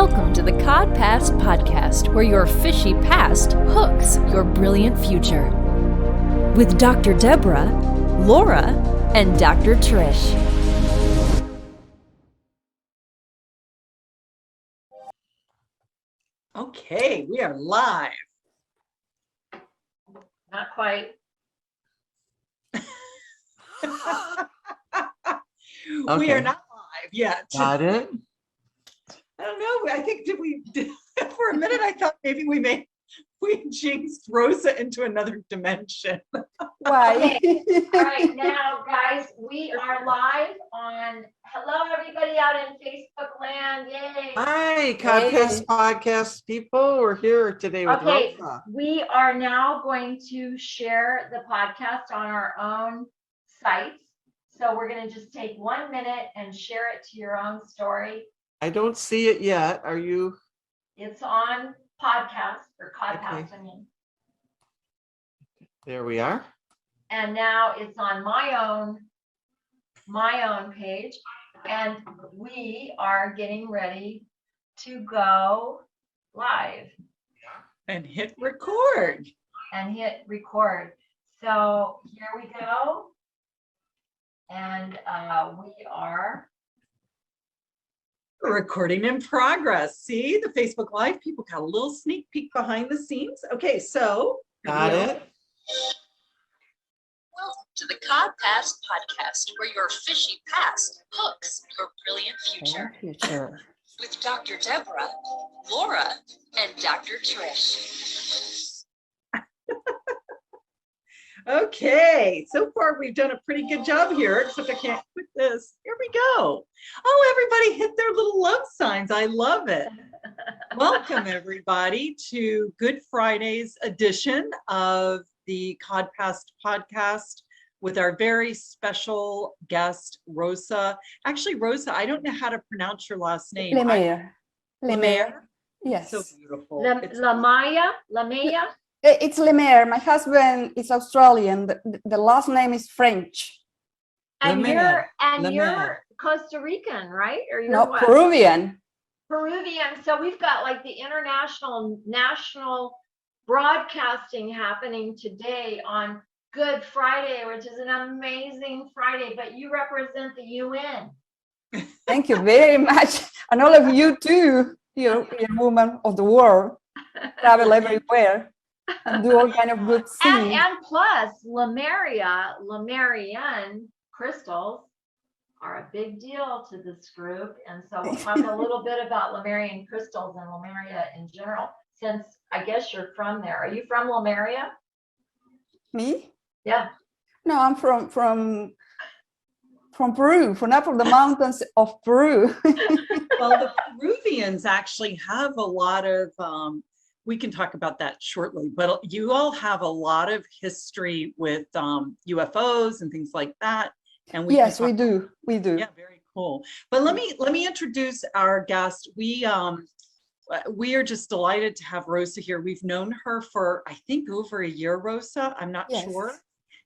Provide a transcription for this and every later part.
Welcome to the CodPast podcast, where your fishy past hooks your brilliant future. With Dr. Deborah, Laura, and Dr. Trish. Okay, we are live. Not quite. We are not live yet. Got it. I don't know. I think for a minute I thought maybe we jinxed Rosa into another dimension. Why? Okay. All right, now guys, we are live on. Hello, everybody out in Facebook land! Yay! Hi, CodPast podcast people. We're here today with Rosa. We are now going to share the podcast on our own sites. So we're going to just take 1 minute and share it to your own story. I don't see it yet. Are you? It's on podcast or CodPast. Okay. I mean. There we are. And now it's on my own page, and we are getting ready to go live And hit record. So here we go. And we are Recording in progress. See, the Facebook Live people got a little sneak peek behind the scenes. Okay, so. Got it. Welcome to the CodPast podcast, where your fishy past hooks your brilliant future. With Dr. Deborah, Laura, and Dr. Trish. Okay, so far we've done a pretty good job here, except I can't quit this. Here we go. Oh, everybody hit their little love signs. I love it. Welcome, everybody, to Good Friday's edition of the CodPast podcast with our very special guest, Rosa. Actually, Rosa, I don't know how to pronounce your last name. Lemaire. Lemaire? Yes. So beautiful. Lamaya. It's Lemaire. My husband is Australian. The last name is French. And Lemaire. you're Lemaire. Costa Rican, right? Or you're No, what? Peruvian. Peruvian. So we've got like the national broadcasting happening today on Good Friday, which is an amazing Friday, but you represent the UN. Thank you very much. And all of you too, you women of the world, travel everywhere and do all kind of good things. And plus, Lemurian crystals are a big deal to this group. And so we'll talk a little bit about Lemurian crystals and Lemuria in general, since I guess you're from there. Are you from Lemuria? Me? Yeah. No, I'm from Peru, from up of the mountains of Peru. Well, the Peruvians actually have a lot of, we can talk about that shortly, but you all have a lot of history with UFOs and things like that. And Yes, we do. Yeah, very cool. But let me introduce our guest. We are just delighted to have Rosa here. We've known her for, I think, over a year, Rosa. I'm not sure.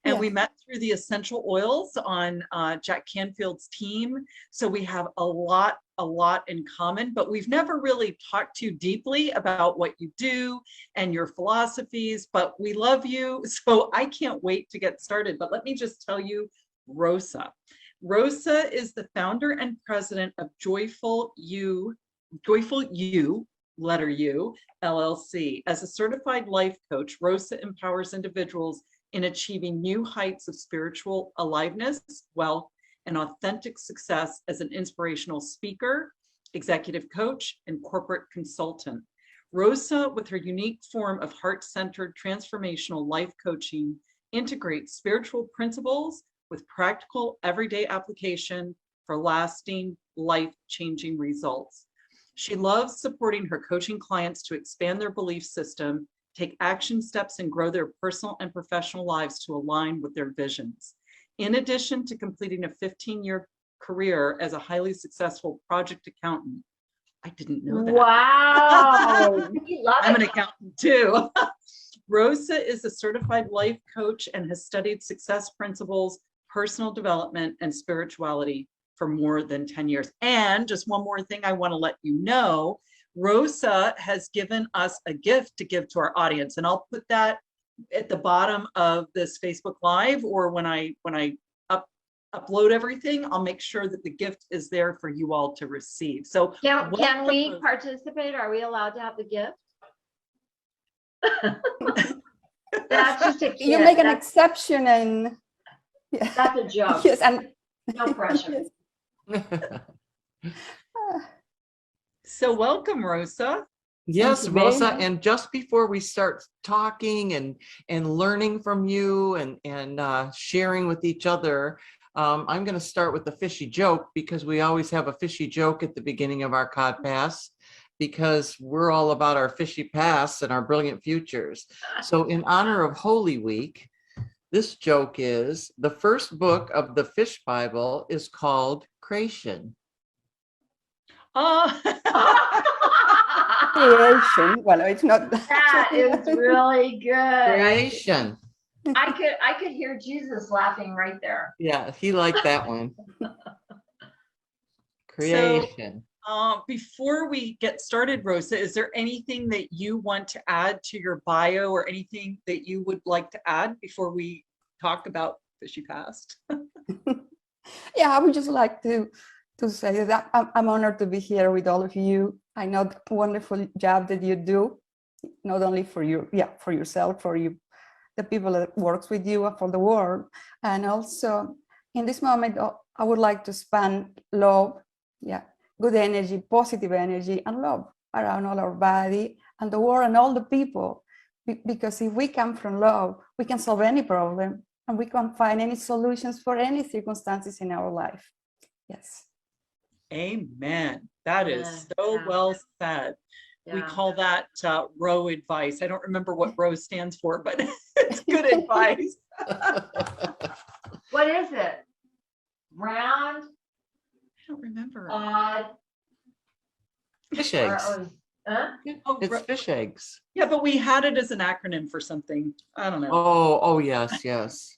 And we met through the essential oils on Jack Canfield's team. So we have a lot in common, but we've never really talked too deeply about what you do and your philosophies, but we love you. So I can't wait to get started. But let me just tell you, Rosa. Rosa is the founder and president of Joyful You, letter U, LLC. As a certified life coach, Rosa empowers individuals in achieving new heights of spiritual aliveness, wealth, and authentic success as an inspirational speaker, executive coach, and corporate consultant. Rosa, with her unique form of heart-centered transformational life coaching, integrates spiritual principles with practical everyday application for lasting, life-changing results. She loves supporting her coaching clients to expand their belief system, take action steps, and grow their personal and professional lives to align with their visions. In addition to completing a 15-year career as a highly successful project accountant. I didn't know that. Wow. I'm an accountant too. Rosa is a certified life coach and has studied success principles, personal development, and spirituality for more than 10 years. And just one more thing I want to let you know, Rosa has given us a gift to give to our audience, and I'll put that at the bottom of this Facebook Live, or when I upload everything, I'll make sure that the gift is there for you all to receive. So can we participate? Are we allowed to have the gift? That's just a kid. You make an exception, and yeah. That's a joke. Yes, and no pressure. Yes. So welcome, Rosa. Yes, Thank you very Rosa. much. And just before we start talking and learning from you and sharing with each other, I'm going to start with the fishy joke, because we always have a fishy joke at the beginning of our CodPast, because we're all about our fishy pasts and our brilliant futures. So in honor of Holy Week, this joke is: the first book of the Fish Bible is called Creation. Creation. Well, it's not. That is really good. Creation. I could hear Jesus laughing right there. Yeah, he liked that one. Creation. Before we get started, Rosa, is there anything that you want to add to your bio, or anything that you would like to add before we talk about Fishy Past? Yeah, I would just like to say that I'm honored to be here with all of you. I know the wonderful job that you do, not only for you, for yourself, for you, the people that works with you, and for the world. And also in this moment, I would like to span love, good energy, positive energy, and love around all our body and the world and all the people. Because if we come from love, we can solve any problem, and we can find any solutions for any circumstances in our life. Yes. Amen. That is so Yeah. well said. We Yeah. call that ROW advice. I don't remember what ROW stands for, but it's good advice. What is it? Round, I don't remember. odd, Fish eggs. huh? It's fish eggs. Yeah, but we had it as an acronym for something. I don't know. Oh, yes, yes.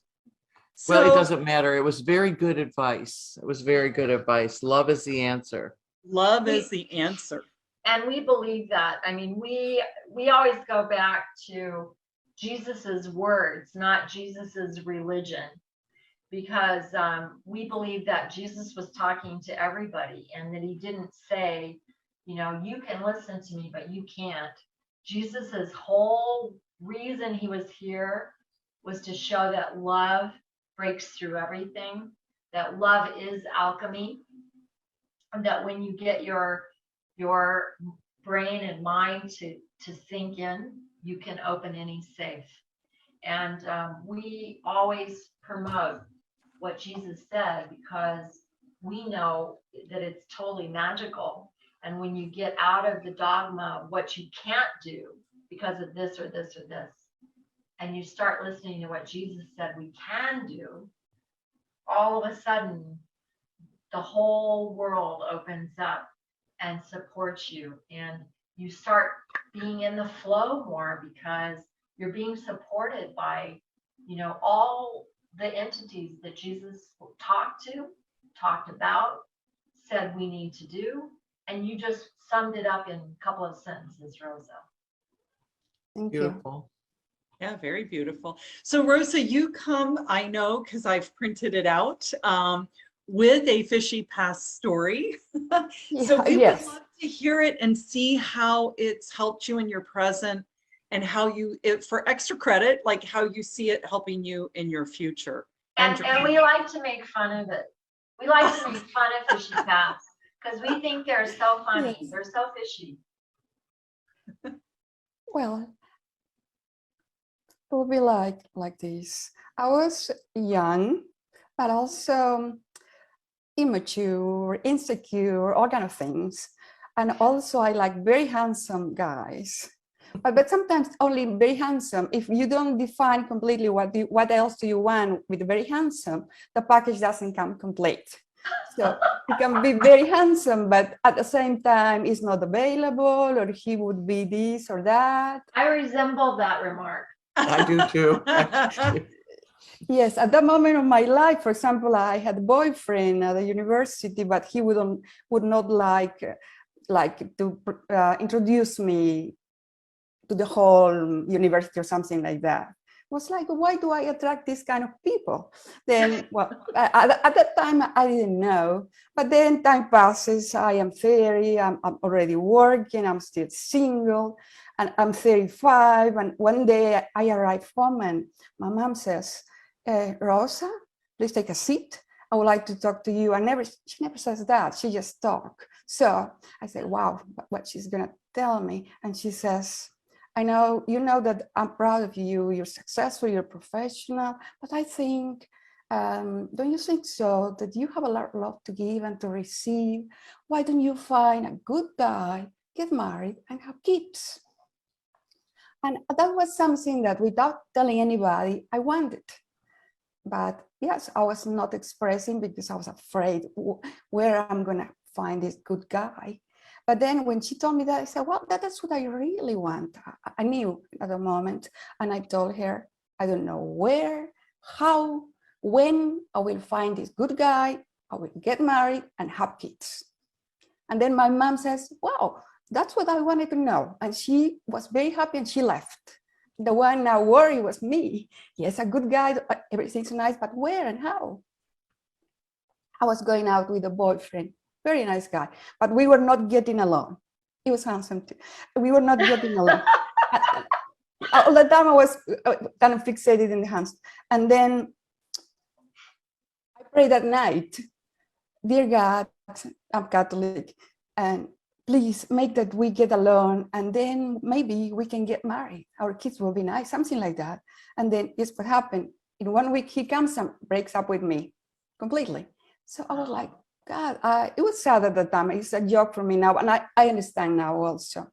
So, Well, it doesn't matter. It was very good advice. It was very good advice. Love is the answer. love is the answer. And we believe that. I mean, we always go back to Jesus's words, not Jesus's religion, because we believe that Jesus was talking to everybody, and that he didn't say, you can listen to me, but you can't. Jesus's whole reason he was here was to show that love breaks through everything, that love is alchemy, and that when you get your brain and mind to sink in, you can open any safe. And we always promote what Jesus said, because we know that it's totally magical. And when you get out of the dogma of what you can't do because of this or this or this, and you start listening to what Jesus said we can do, all of a sudden the whole world opens up and supports you, and you start being in the flow more, because you're being supported by all the entities that Jesus talked about, said we need to do. And you just summed it up in a couple of sentences, Rosa. Thank you. Beautiful. Yeah, very beautiful. So Rosa, you come, I know, because I've printed it out, with a Fishy Past story. So we would love to hear it and see how it's helped you in your present, and how for extra credit, like how you see it helping you in your future. And we like to make fun of it. We like to make fun of Fishy Past, because we think they're so funny. Yes. They're so fishy. Well, it will be like this. I was young, but also immature, insecure, all kind of things. And also I like very handsome guys. But sometimes only very handsome. If you don't define completely what else do you want with very handsome, the package doesn't come complete. So he can be very handsome, but at the same time is not available, or he would be this or that. I resemble that remark. I do too. Yes, at that moment of my life, for example, I had a boyfriend at the university, but he would not like like to introduce me to the whole university or something like that. Was like, why do I attract this kind of people? Then, well, at that time I didn't know, but then time passes. I am 30, I'm already working, I'm still single, and I'm 35. And one day I arrive home and my mom says, Rosa, please take a seat. I would like to talk to you. She never says that, she just talks. So I say, wow, what she's gonna tell me. And she says, I know, you know that I'm proud of you, you're successful, you're professional, but I think, don't you think so, that you have a lot of love to give and to receive? Why don't you find a good guy, get married and have kids? And that was something that without telling anybody, I wanted. But yes, I was not expressing because I was afraid where I'm gonna find this good guy. But then when she told me that, I said, well, that's what I really want. I knew at the moment. And I told her, I don't know where, how, when I will find this good guy, I will get married and have kids. And then my mom says, wow, that's what I wanted to know. And she was very happy and she left. The one now worried was me. Yes, a good guy, everything's nice, but where and how? I was going out with a boyfriend. Very nice guy, but we were not getting along. He was handsome too. We were not getting along. All the time I was kind of fixated in the hands. And then I prayed at night, dear God, I'm Catholic, and please make that we get along, and then maybe we can get married. Our kids will be nice, something like that. And then guess what happened? In 1 week, he comes and breaks up with me completely. So I was like, God, it was sad at the time. It's a joke for me now, and I understand now also.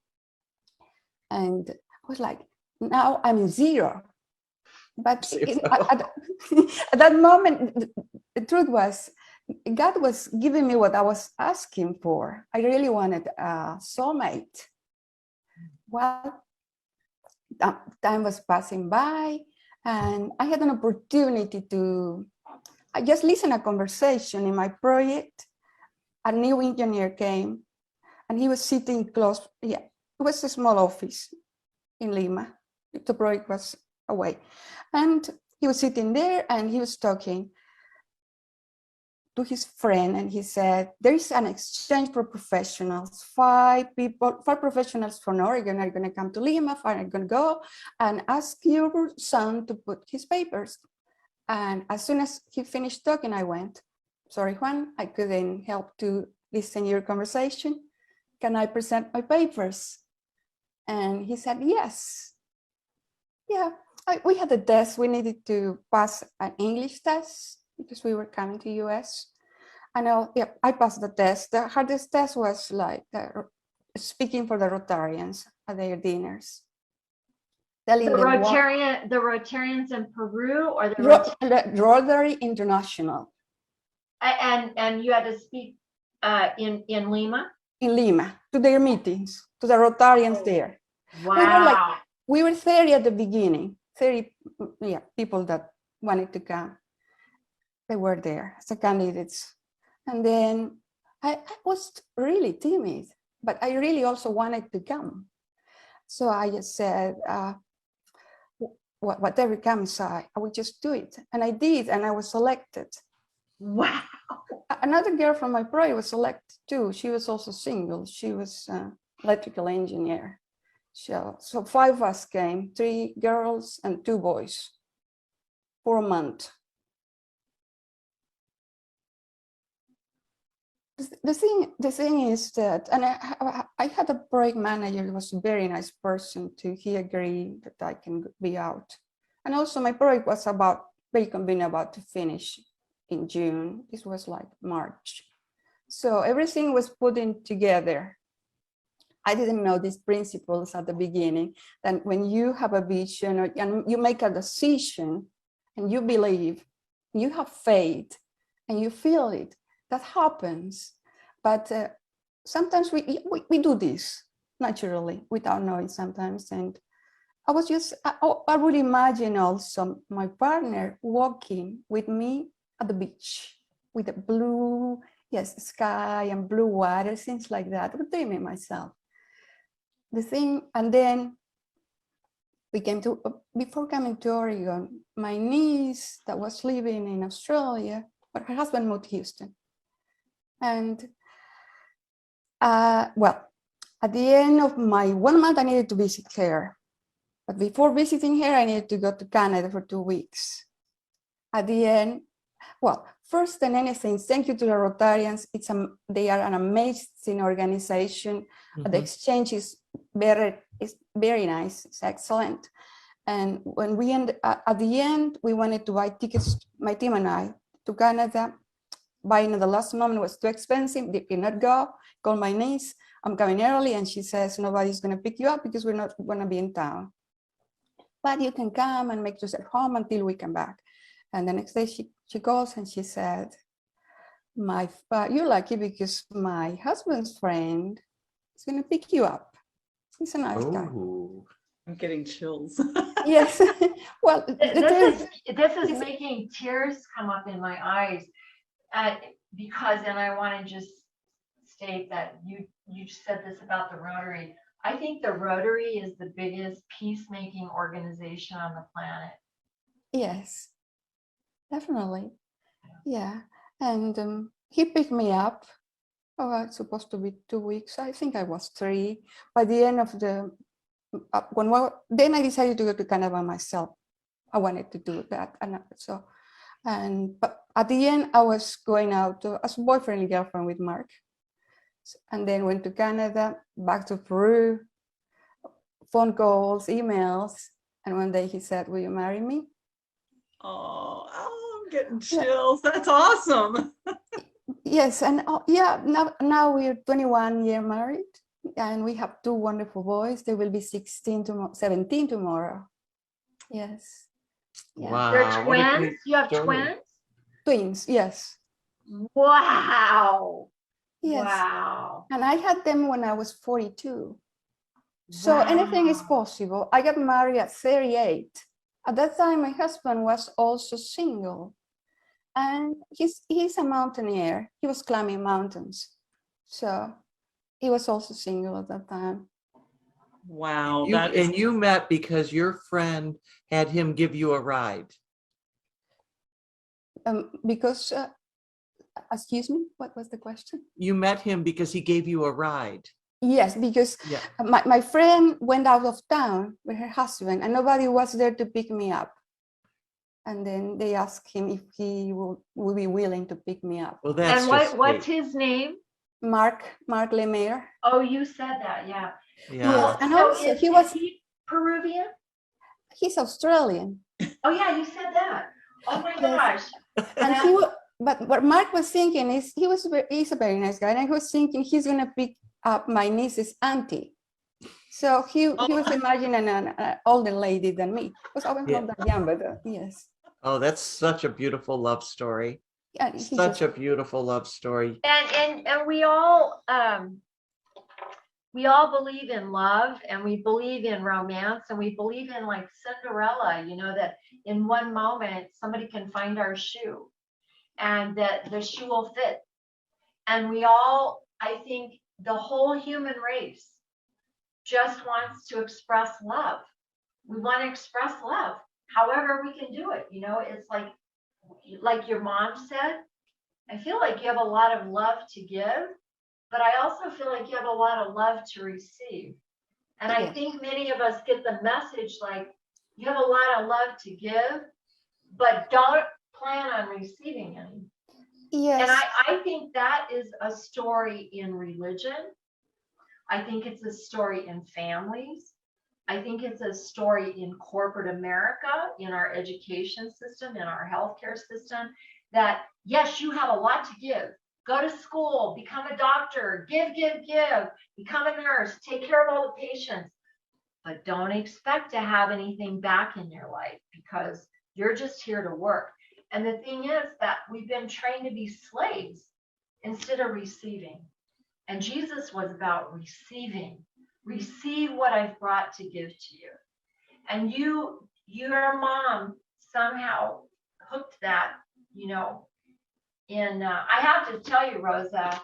And I was like, now I'm in zero. But at that moment, the truth was, God was giving me what I was asking for. I really wanted a soulmate. Well, time was passing by, and I had an opportunity to I just listened to a conversation in my project. A new engineer came and he was sitting close. Yeah, it was a small office in Lima. The project was away. And he was sitting there and he was talking to his friend, and he said, there is an exchange for professionals. 5 professionals from Oregon are going to come to Lima, 5 are going to go and ask your son to put his papers. And as soon as he finished talking, I went, sorry, Juan, I couldn't help to listen to your conversation. Can I present my papers? And he said, yes. Yeah, we had a test. We needed to pass an English test because we were coming to US. I know, yeah, I passed the test. The hardest test was like speaking for the Rotarians at their dinners. The Rotarians in Peru, or the Rotary International. And you had to speak in Lima? In Lima, to their meetings, to the Rotarians there. Wow. We were 30 at the beginning, 30 people that wanted to come. They were there as candidates. And then I was really timid, but I really also wanted to come. So I just said, whatever comes, I will just do it. And I did, and I was selected. Wow. Another girl from my project was selected too. She was also single. She was an electrical engineer. So 5 of us came, 3 girls and 2 boys for a month. The thing is that, and I had a project manager who was a very nice person too. He agreed that I can be out. And also my project was very convenient, about to finish in June. This was like March. So everything was put in together. I didn't know these principles at the beginning, that when you have a vision and you make a decision and you believe, you have faith and you feel it, that happens. But sometimes we do this naturally without knowing sometimes. And I would imagine also my partner walking with me at the beach with a blue yes, sky and blue water, things like that. I was dreaming myself. The thing, and then we came to, before coming to Oregon, my niece that was living in Australia, but her husband moved to Houston. And well, at the end of my 1 month, I needed to visit her. But before visiting her, I needed to go to Canada for 2 weeks. At the end, well, first than anything, thank you to the Rotarians. They are an amazing organization. The exchange is very nice. It's excellent. And when we at the end, we wanted to buy tickets, my team and I, to Canada. Buying at the last moment was too expensive. They did not go. Called my niece. I'm coming early, and she says nobody's going to pick you up because we're not going to be in town. But you can come and make yourself home until we come back. And the next day she calls and she said, you're lucky because my husband's friend is going to pick you up. He's a nice guy. I'm getting chills. Yes. Well, this is making tears come up in my eyes because, and I want to just state that you said this about the Rotary. I think the Rotary is the biggest peacemaking organization on the planet. Yes, definitely. Yeah. And he picked me up. Oh, it's supposed to be 2 weeks. I think I was 3. By the end of the, then I decided to go to Canada by myself. I wanted to do that. But at the end, I was going out as boyfriend and girlfriend with Mark. And then went to Canada, back to Peru, phone calls, emails. And one day he said, will you marry me? Oh, I'm getting chills. That's awesome. Yes. And now we're 21 years married and we have 2 wonderful boys. They will be 17 tomorrow. Yes. Yeah. Wow. They're twins? You have twins? Twins, yes. Wow. Yes. Wow. And I had them when I was 42. So anything is possible. I got married at 38. At that time, my husband was also single. And he's a mountaineer. He was climbing mountains. So he was also single at that time. Wow. And you met because your friend had him give you a ride. Because, excuse me, what was the question? You met him because he gave you a ride. Yes, because my friend went out of town with her husband and nobody was there to pick me up. And then they asked him if he would be willing to pick me up. Well, that's what's his name? Mark Lemaire. Oh, you said that, yeah. Yes. And so also is he Peruvian? He's Australian. Oh yeah, you said that. Oh my gosh. And but what Mark was thinking is he's a very nice guy, and I was thinking he's gonna pick up my niece's auntie. So he was imagining an older lady than me. Because I was not that young, but yes. Oh, that's such a beautiful love story. Yeah, such a beautiful love story. And we all believe in love, and we believe in romance, and we believe in like Cinderella, that in one moment somebody can find our shoe and that the shoe will fit. And we all, I think the whole human race just wants to express love. We want to express love however we can do it. It's like your mom said, I feel like you have a lot of love to give, but I also feel like you have a lot of love to receive. And I think many of us get the message like, you have a lot of love to give, but don't plan on receiving any. Yes. And I think that is a story in religion. I think it's a story in families. I think it's a story in corporate America, in our education system, in our healthcare system, that yes, you have a lot to give. Go to school, become a doctor, give, become a nurse, take care of all the patients, but don't expect to have anything back in your life because you're just here to work. And the thing is that we've been trained to be slaves instead of receiving. And Jesus was about receiving. Receive what I've brought to give to you. And your mom somehow hooked that, I have to tell you, Rosa,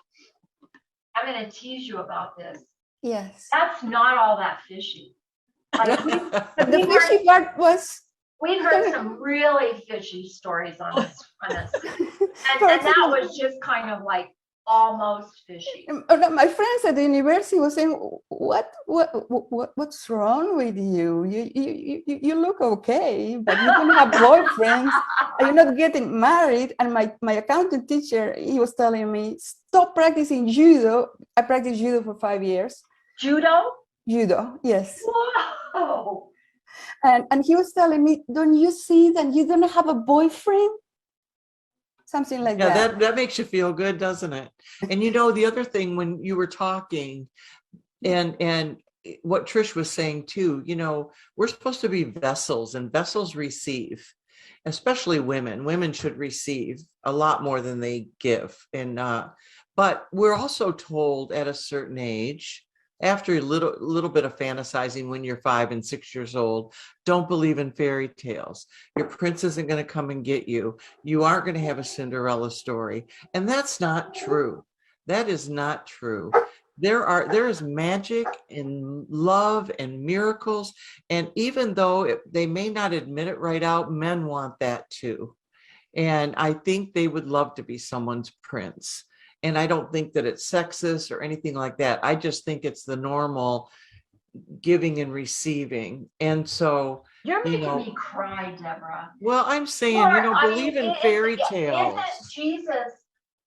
I'm going to tease you about this. Yes. That's not all that fishy. Like But the fishy part was, we've heard some really fishy stories on this, and for that example, was just kind of like almost fishy. my friends at the university were saying, what's wrong with you? You look okay, but you don't have boyfriends, and you're not getting married. And my accounting teacher, he was telling me, stop practicing judo. I practiced judo for 5 years. Judo? Judo, yes. Whoa. And he was telling me, don't you see that you don't have a boyfriend? Something like Yeah, that. that makes you feel good, doesn't it? And you know, the other thing when you were talking and what Trish was saying too, you know, we're supposed to be vessels, and vessels receive, especially women. Women should receive a lot more than they give. And but we're also told at a certain age, after a little bit of fantasizing when you're 5 and 6 years old, don't believe in fairy tales. Your prince isn't going to come and get you. You aren't going to have a Cinderella story. And that's not true. That is not true. There is magic and love and miracles. And even though they may not admit it right out, men want that too. And I think they would love to be someone's prince. And I don't think that it's sexist or anything like that. I just think it's the normal giving and receiving. And so, You're making me cry, Deborah. Well, I'm saying, Or, believe in fairy tales.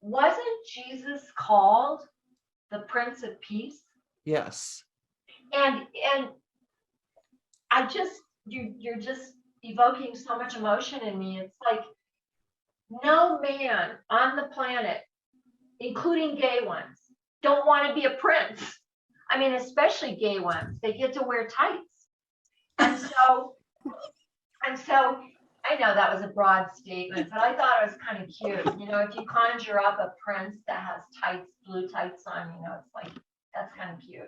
Wasn't Jesus called the Prince of Peace? Yes. And you're just evoking so much emotion in me. It's like no man on the planet, including gay ones, don't want to be a prince. I mean, especially gay ones. They get to wear tights. And so I know that was a broad statement, but I thought it was kind of cute. You know, if you conjure up a prince that has tights, blue tights on, it's like, that's kind of cute.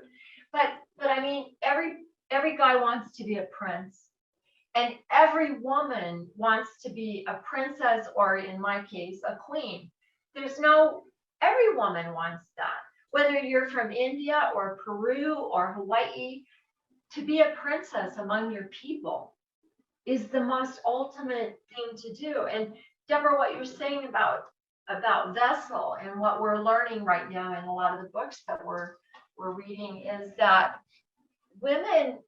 But I mean, every guy wants to be a prince, and every woman wants to be a princess, or in my case, a queen. Every woman wants that. Whether you're from India or Peru or Hawaii, to be a princess among your people is the most ultimate thing to do. And Deborah, what you're saying about vessel and what we're learning right now in a lot of the books that we're reading is that women,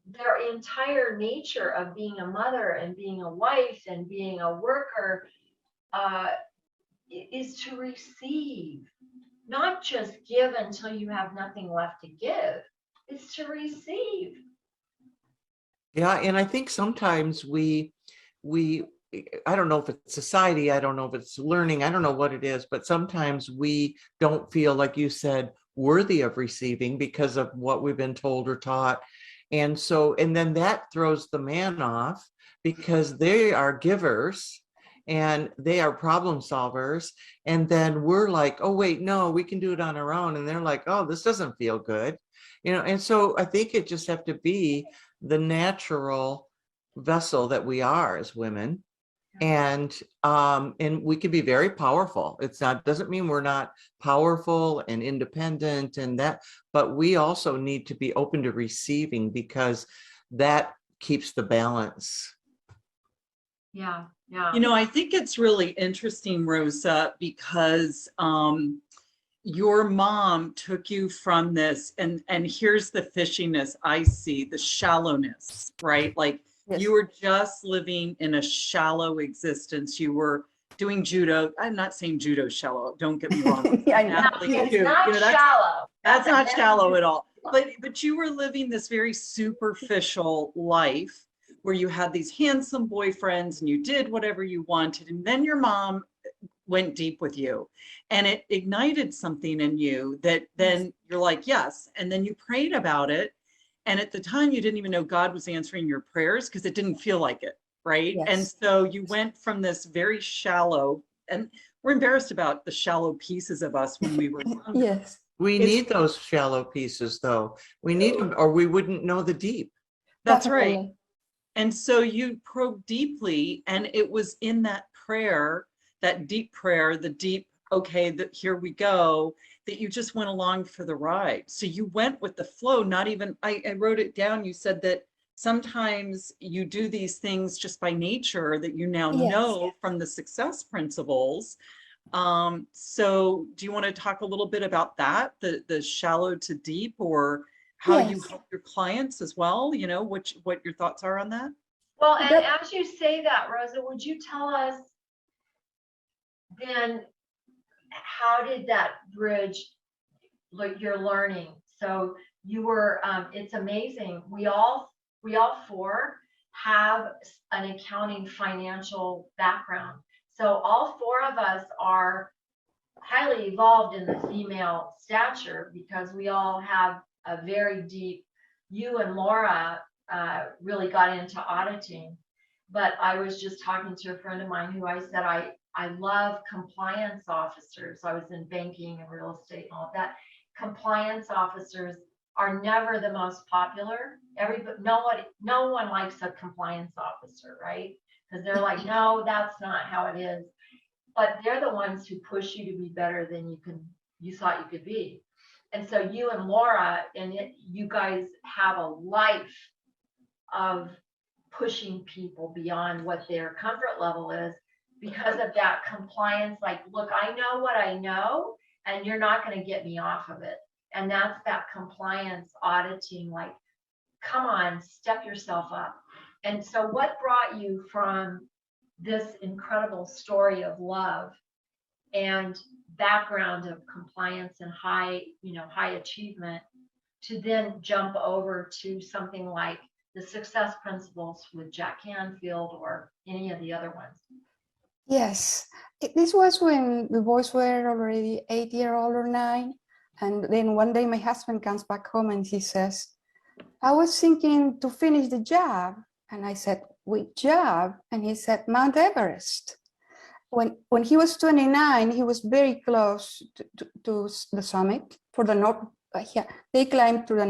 their entire nature of being a mother and being a wife and being a worker is to receive, not just give until you have nothing left to give. It's to receive. Yeah, and I think sometimes we I don't know if it's society, I don't know if it's learning, I don't know what it is, but sometimes we don't feel, like you said, worthy of receiving because of what we've been told or taught. And then that throws the man off because they are givers and they are problem solvers. And then we're like, oh, wait, no, we can do it on our own. And they're like, oh, this doesn't feel good. And so I think it just have to be the natural vessel that we are as women. And we can be very powerful. Doesn't mean we're not powerful and independent and that, but we also need to be open to receiving because that keeps the balance. Yeah. I think it's really interesting, Rosa, because your mom took you from this, and here's the fishiness I see, the shallowness, right? Like, yes. You were just living in a shallow existence. You were doing judo. I'm not saying judo shallow. Don't get me wrong. Yeah, it's not shallow. That's not shallow at all. But you were living this very superficial life where you had these handsome boyfriends and you did whatever you wanted. And then your mom went deep with you and it ignited something in you that then you're like, yes. And then you prayed about it. And at the time you didn't even know God was answering your prayers because it didn't feel like it. Right. Yes. And so you went from this very shallow, and we're embarrassed about the shallow pieces of us when we were young. Yes. We need those shallow pieces though. We need them or we wouldn't know the deep. That's right. And so you probed deeply, and it was in that prayer that deep prayer, the deep, okay, that here we go, that you just went along for the ride. So you went with the flow, not even, I wrote it down. You said that sometimes you do these things just by nature that you now Yes. know from the success principles. So do you want to talk a little bit about that, the shallow to deep, or how you Yes. help your clients as well? You know, what your thoughts are on that? Well, and as you say that, Rosa, would you tell us then how did that bridge your learning? So you were, it's amazing. We all four have an accounting financial background. So all four of us are highly evolved in the female stature because we all have a very deep, you and Laura really got into auditing. But I was just talking to a friend of mine who I said, I love compliance officers. I was in banking and real estate and all of that. Compliance officers are never the most popular. No one likes a compliance officer, right? Because they're like, no, that's not how it is. But they're the ones who push you to be better than you thought you could be. And so you and Laura you guys have a life of pushing people beyond what their comfort level is because of that compliance. Like, look, I know what I know, and you're not going to get me off of it. And that's that compliance auditing, like, come on, step yourself up. And so what brought you from this incredible story of love and background of compliance and high achievement to then jump over to something like the success principles with Jack Canfield or any of the other ones? Yes, this was when the boys were already 8-year-old or 9. And then one day my husband comes back home and he says, I was thinking to finish the job. And I said, which job? And he said, Mount Everest. When he was 29, he was very close to the summit for the North. They climbed to the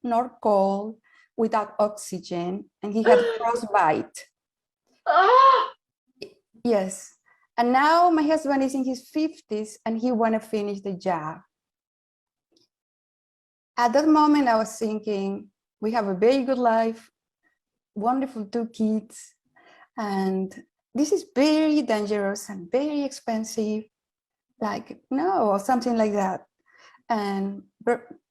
North Pole without oxygen, and he had frostbite. Oh! Yes. And now my husband is in his 50s and he want to finish the job. At that moment, I was thinking, we have a very good life, wonderful 2 kids, and this is very dangerous and very expensive. Like, no, or something like that. And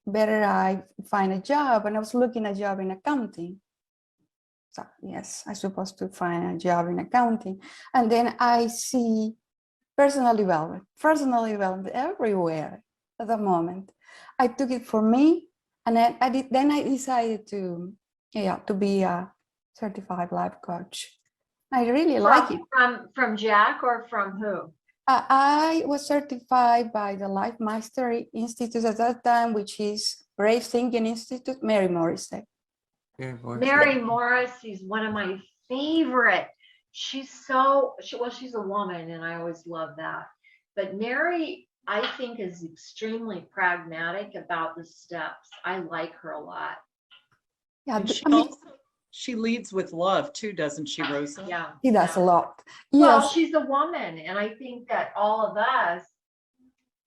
better I find a job. And I was looking at a job in accounting. So yes, I'm supposed to find a job in accounting. And then I see personal development everywhere at the moment. I took it for me, and then I decided to be a certified life coach. I really like it. From Jack or from who? I was certified by the Life Mastery Institute at that time, which is Brave Thinking Institute, Mary Morrissey. Mary Morrissey is one of my favorite. She's a woman, and I always love that. But Mary, I think, is extremely pragmatic about the steps. I like her a lot. Yeah, she leads with love too, doesn't she, Rosa? Yeah, she does a lot. Well, Yes. she's a woman, and I think that all of us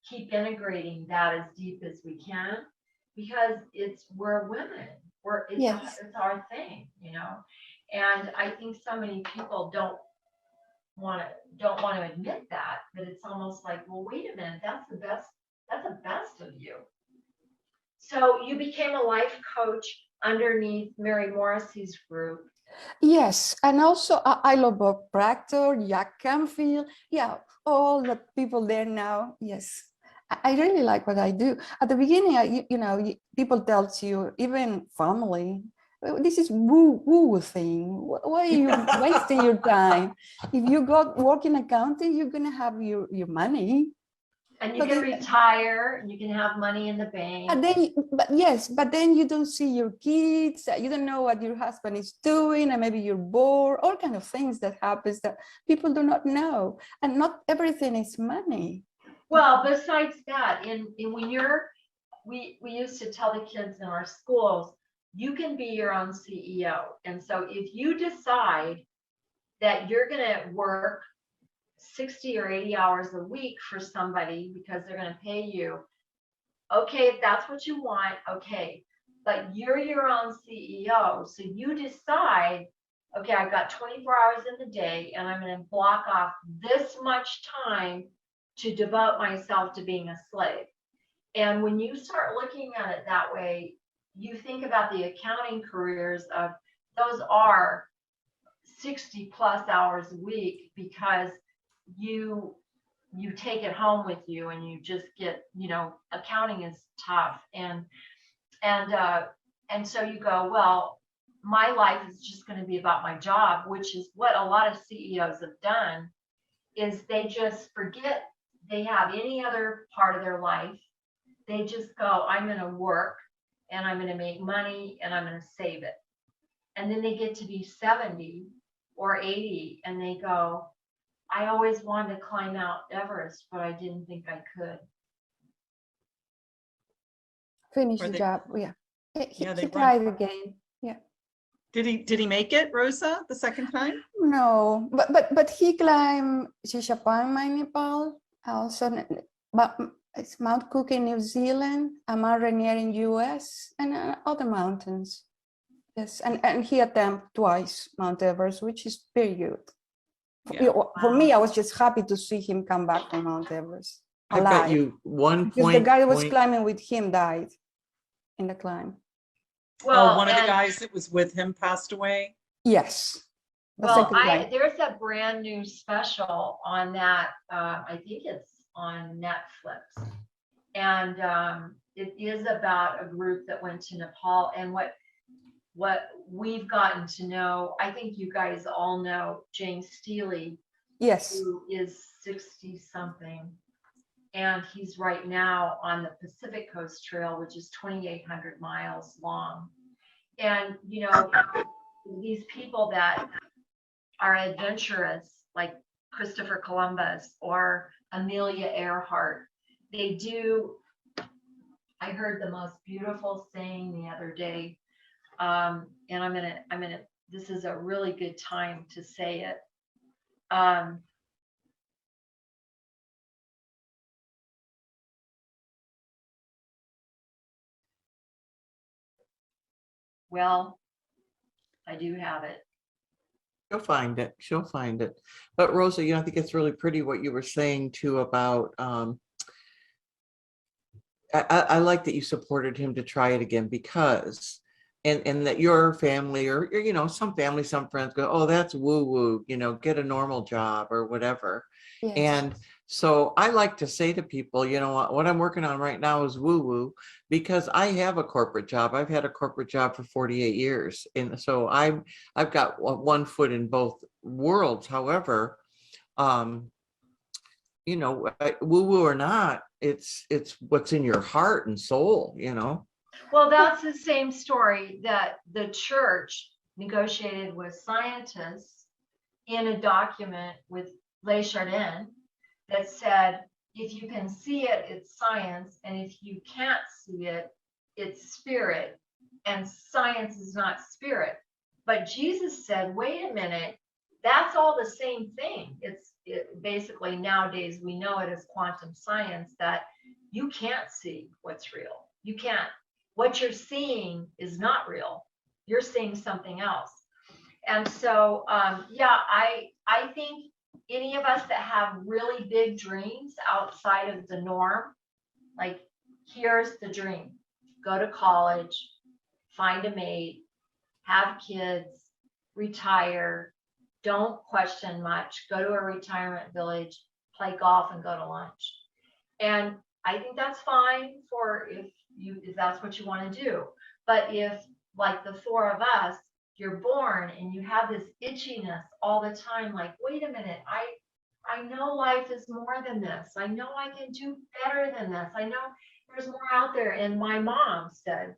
keep integrating that as deep as we can, because we're women. It's our thing, you know. And I think so many people don't want to admit that, but it's almost like, well, wait a minute, that's the best of you. So you became a life coach underneath Mary Morrissey's group. Yes, and also I love Bob Proctor, Jack Canfield, all the people there now. Yes, I really like what I do. At the beginning, people tell you, even family, this is woo thing. Why are you wasting your time? If you go work in accounting, you're gonna have your money. And you can retire, and you can have money in the bank. And but then you don't see your kids. You don't know what your husband is doing, and maybe you're bored. All kind of things that happens that people do not know, and not everything is money. Well, besides that, we used to tell the kids in our schools, you can be your own CEO. And so if you decide that you're going to work 60 or 80 hours a week for somebody because they're going to pay you. Okay, if that's what you want, okay. But you're your own CEO. So you decide, okay, I've got 24 hours in the day and I'm going to block off this much time to devote myself to being a slave. And when you start looking at it that way, you think about the accounting careers of those are 60 plus hours a week because you take it home with you and you just get, accounting is tough. And so you go, well, my life is just going to be about my job, which is what a lot of CEOs have done, is they just forget they have any other part of their life. They just go, I'm going to work and I'm going to make money and I'm going to save it. And then they get to be 70 or 80 and they go, I always wanted to climb Mount Everest, but I didn't think I could. Finish Or the they- job. Yeah. He Yeah, they run- tried again. Yeah. Did he make it, Rosa, the second time? No, but he climbed Shishapangma in Nepal, also but it's Mount Cook in New Zealand, Mount Rainier in US, and other mountains. Yes, and he attempted twice Mount Everest, which is very good. Yeah. For me, I was just happy to see him come back from Mount Everest I alive. bet you Because the guy that was point. climbing with him died in the climb. Well, Oh, one of the and- guys that was with him passed away. Yes. The Well, second climb. there's a brand new special on that. I think it's on Netflix, and it is about a group that went to Nepal. And what we've gotten to know, I think you guys all know James Steely, Yes. who is 60 something, and he's right now on the Pacific Coast Trail, which is 2,800 miles long. And these people that are adventurous, like Christopher Columbus or Amelia Earhart, they do. I heard the most beautiful saying the other day, and I'm gonna. This is a really good time to say it. Well, I do have it. She'll find it. She'll find it. But Rosa, I think it's really pretty what you were saying too about. I like that you supported him to try it again because, and that your family or some family, some friends go, oh, that's woo woo, get a normal job or whatever. Yes. And so I like to say to people, what I'm working on right now is woo woo because I have a corporate job. I've had a corporate job for 48 years. And so I've got one foot in both worlds. However, woo woo or not, it's what's in your heart and soul, Well, that's the same story that the church negotiated with scientists in a document with Le Chardin that said, if you can see it, it's science, and if you can't see it, it's spirit, and science is not spirit. But Jesus said, wait a minute, that's all the same thing. Basically nowadays we know it as quantum science, that you can't see what's real. You can't. What you're seeing is not real. You're seeing something else. And so, I think any of us that have really big dreams outside of the norm, like here's the dream: go to college, find a mate, have kids, retire, don't question much, go to a retirement village, play golf and go to lunch. And I think that's fine for if that's what you want to do. But if, like the four of us, you're born and you have this itchiness all the time, like, wait a minute, I know life is more than this. I know I can do better than this. I know there's more out there. And my mom said,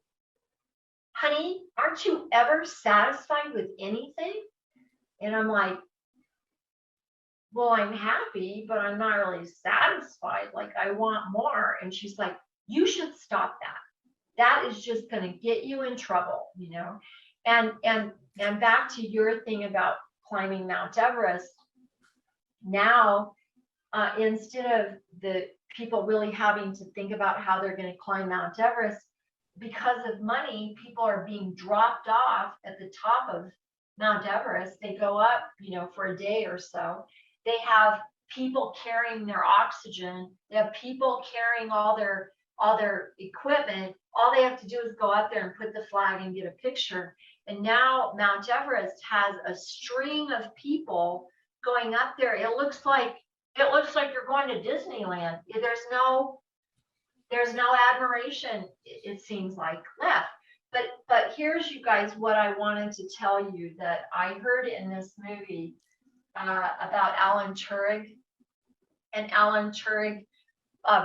honey, aren't you ever satisfied with anything? And I'm like, well, I'm happy, but I'm not really satisfied. Like, I want more. And she's like, you should stop that. That is just going to get you in trouble, And back to your thing about climbing Mount Everest, now, instead of the people really having to think about how they're going to climb Mount Everest, because of money, people are being dropped off at the top of Mount Everest. They go up, for a day or so. They have people carrying their oxygen. They have people carrying all their equipment. All they have to do is go up there and put the flag and get a picture. And now Mount Everest has a string of people going up there. It looks like you're going to Disneyland. There's no admiration, it seems like, left. But here's, you guys, what I wanted to tell you that I heard in this movie about Alan Turing. And Alan Turing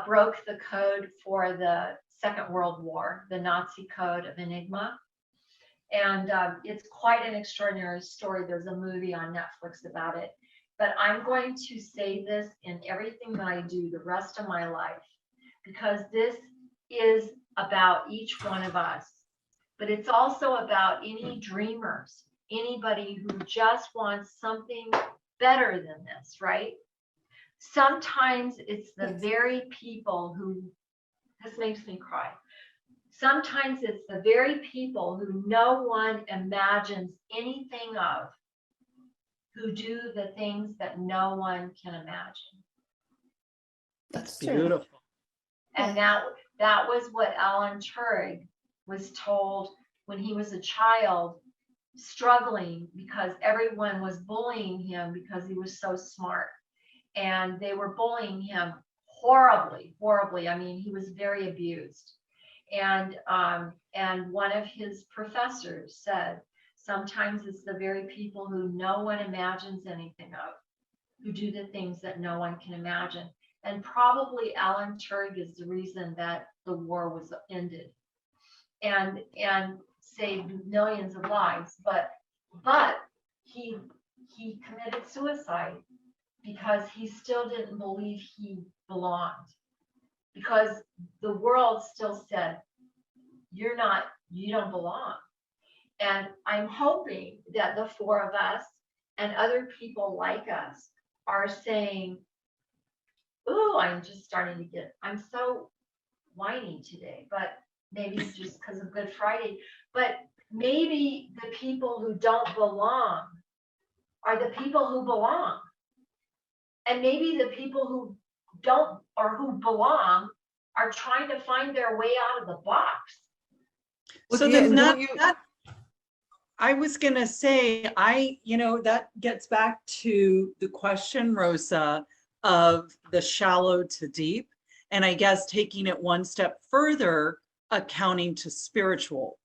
broke the code for the Second World War, the Nazi code of Enigma. And it's quite an extraordinary story. There's a movie on Netflix about it. But I'm going to say this in everything that I do the rest of my life, because this is about each one of us. But it's also about any dreamers, anybody who just wants something better than this, right? Sometimes it's the very people who, this makes me cry. Sometimes it's the very people who no one imagines anything of, who do the things that no one can imagine. That's Beautiful. true. And that was what Alan Turing was told when he was a child, struggling because everyone was bullying him because he was so smart. And they were bullying him horribly, horribly. I mean, he was very abused. And one of his professors said, sometimes it's the very people who no one imagines anything of, who do the things that no one can imagine. And probably Alan Turing is the reason that the war was ended and saved millions of lives. But he committed suicide because he still didn't believe he belonged, because the world still said, you don't belong. And I'm hoping that the four of us and other people like us are saying, ooh, I'm just starting to I'm so whiny today, but maybe just because of Good Friday. But maybe the people who don't belong are the people who belong. And maybe the people who don't or who belong are trying to find their way out of the box. So then that I was going to say, that gets back to the question, Rosa, of the shallow to deep. And I guess taking it one step further, accounting to spiritual,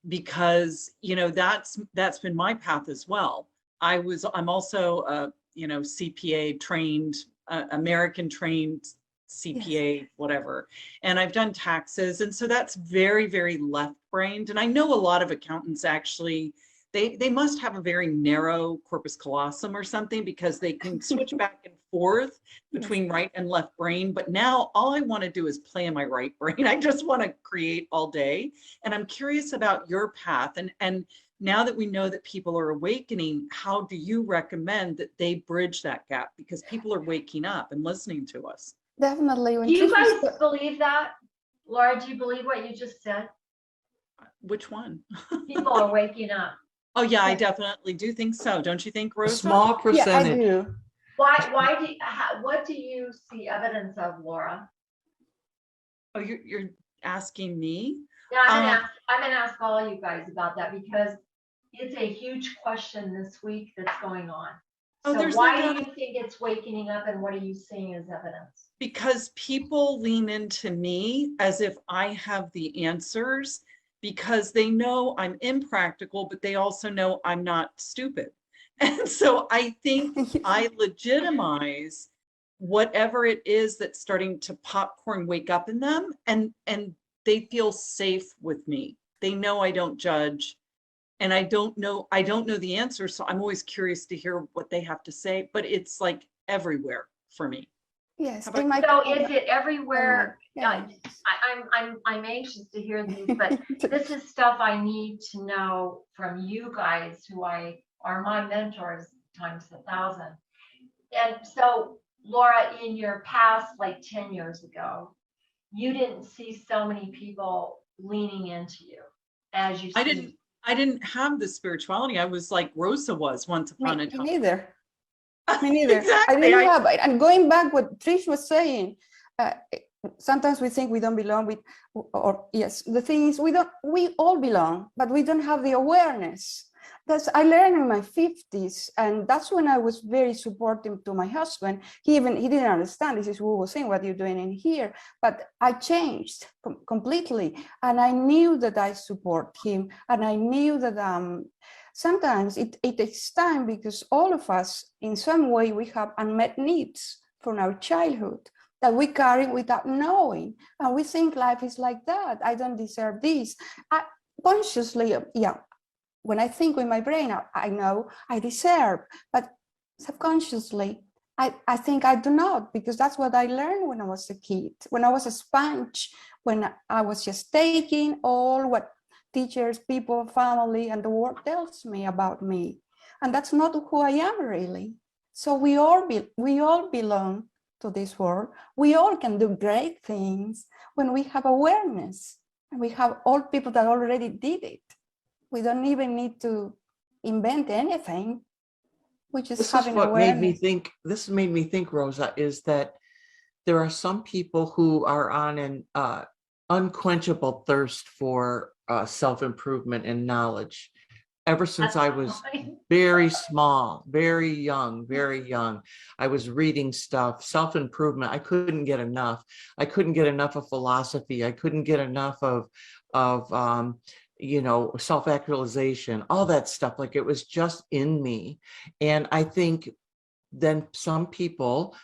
because, that's been my path as well. I'm also a, CPA trained, American trained CPA, yes, whatever. And I've done taxes. And so that's very, very left brained. And I know a lot of accountants actually, they must have a very narrow corpus callosum or something, because they can switch back and forth between right and left brain. But now all I want to do is play in my right brain. I just want to create all day. And I'm curious about your path. And now that we know that people are awakening, how do you recommend that they bridge that gap? Because people are waking up and listening to us. Definitely. Do you guys believe that? Laura, do you believe what you just said? Which one? People are waking up. Oh yeah, I definitely do think so. Don't you think, Rosa? A small percentage. Yeah, I do. What do you see evidence of, Laura? Oh, you're asking me? Yeah, I'm gonna ask all you guys about that, because it's a huge question this week that's going on. So why do you think it's wakening up, and what are you seeing as evidence? Because people lean into me as if I have the answers, because they know I'm impractical, but they also know I'm not stupid. And so I think I legitimize whatever it is that's starting to popcorn wake up in them, and they feel safe with me. They know I don't judge, and I don't know the answer. So I'm always curious to hear what they have to say, but it's like everywhere for me. Yes. So is it everywhere? Yeah, I'm anxious to hear these, but this is stuff I need to know from you guys, who are my mentors times 1,000. And so, Laura, in your past, like 10 years ago, you didn't see so many people leaning into you as you see. I didn't have the spirituality. I was like Rosa was once upon a Me time. neither. Me neither. I Exactly. didn't have, and going back what Trish was saying, sometimes we think we don't belong with, or yes, the thing is we all belong, but we don't have the awareness. I learned in my 50s, and that's when I was very supportive to my husband. He didn't understand. This is what we were saying, what you're doing in here. But I changed completely, and I knew that I support him, and I knew that sometimes it takes time, because all of us, in some way, we have unmet needs from our childhood that we carry without knowing. And we think life is like that. I don't deserve this. Consciously, yeah, when I think with my brain, I know I deserve, but subconsciously, I think I do not, because that's what I learned when I was a kid, when I was a sponge, when I was just taking all what teachers, people, family, and the world tells me about me. And that's not who I am really. So we all belong to this world. We all can do great things when we have awareness. And we have all people that already did it. We don't even need to invent anything. We just This have is an what made me awareness. think, this made me think, Rosa, is that there are some people who are on an unquenchable thirst for self-improvement and knowledge. Ever since I was very small, very young, I was reading stuff, self-improvement. I couldn't get enough. I couldn't get enough of philosophy. I couldn't get enough of you know, self-actualization, all that stuff. Like, it was just in me. And I think then some people